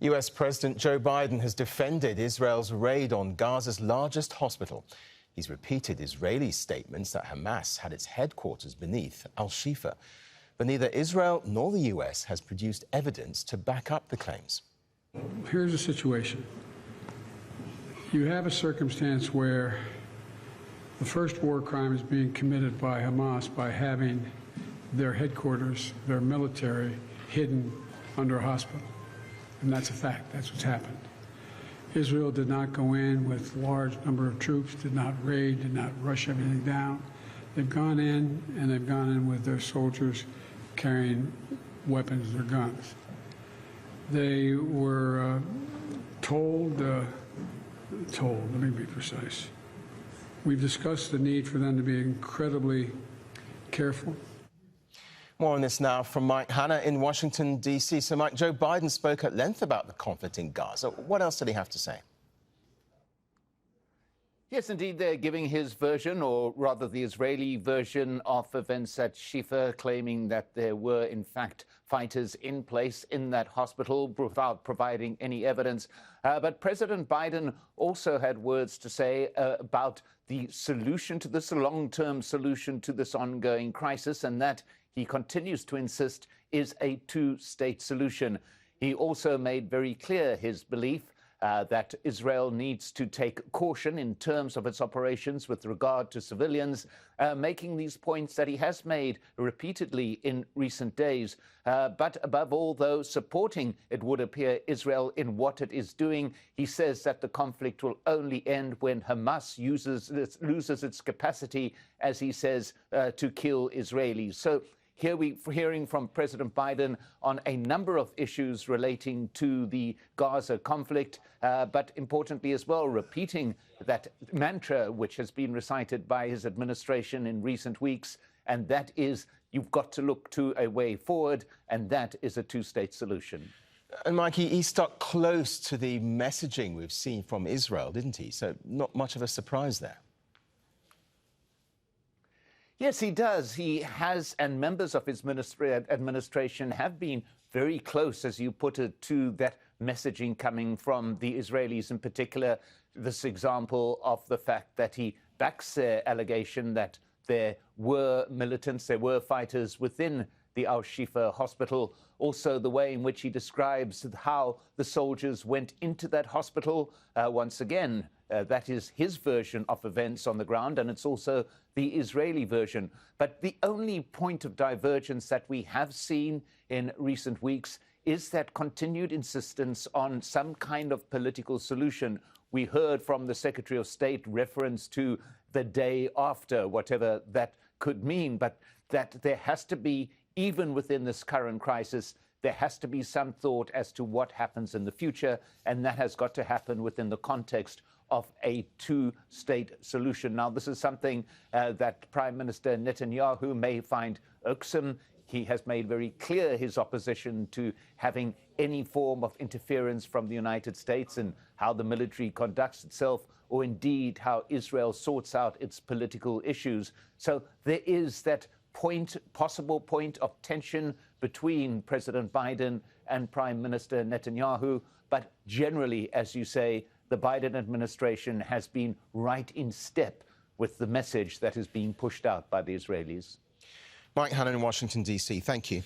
US President Joe Biden has defended Israel's raid on Gaza's largest hospital. He's repeated Israeli statements that Hamas had its headquarters beneath al-Shifa. But neither Israel nor the US has produced evidence to back up the claims. Here's the situation. You have a circumstance where the first war crime is being committed by Hamas by having their headquarters, their military, hidden under a hospital. And that's a fact. That's what's happened. Israel did not go in with a large number of troops, did not raid, did not rush everything down. They've gone in, and they've gone in with their soldiers carrying weapons, their guns. They were told, let me be precise. We've discussed the need for them to be incredibly careful. More on this now from Mike Hanna in Washington, D.C. So, Mike, Joe Biden spoke at length about the conflict in Gaza. What else did he have to say? Yes, indeed, they're giving his version, or rather the Israeli version of events at Shifa, claiming that there were, in fact, fighters in place in that hospital without providing any evidence. But President Biden also had words to say about the solution to this, a long-term solution to this ongoing crisis, and that he continues to insist is a two-state solution. He also made very clear his belief that Israel needs to take caution in terms of its operations with regard to civilians, making these points that he has made repeatedly in recent days. But above all, though, supporting, it would appear, Israel in what it is doing. He says that the conflict will only end when Hamas loses its capacity, as he says, to kill Israelis. So here we're hearing from President Biden on a number of issues relating to the Gaza conflict, but importantly as well, repeating that mantra which has been recited by his administration in recent weeks, and that is, you've got to look to a way forward, and that is a two-state solution. And, Mike, he stuck close to the messaging we've seen from Israel, didn't he? So not much of a surprise there. Yes, he does. He has, and members of his administration have been very close, as you put it, to that messaging coming from the Israelis, in particular, this example of the fact that he backs their allegation that there were militants, there were fighters within the al-Shifa hospital. Also, the way in which he describes how the soldiers went into that hospital. Once again, that is his version of events on the ground, and it's also the Israeli version. But the only point of divergence that we have seen in recent weeks is that continued insistence on some kind of political solution. We heard from the Secretary of State reference to the day after, whatever that could mean, but that there has to be, even within this current crisis, there has to be some thought as to what happens in the future, and that has got to happen within the context of a two-state solution. Now, this is something that Prime Minister Netanyahu may find irksome. He has made very clear his opposition to having any form of interference from the United States in how the military conducts itself, or indeed how Israel sorts out its political issues. So there is that possible point of tension between President Biden and Prime Minister Netanyahu. But generally, as you say, the Biden administration has been right in step with the message that is being pushed out by the Israelis. Mike Hanna in Washington, D.C. Thank you.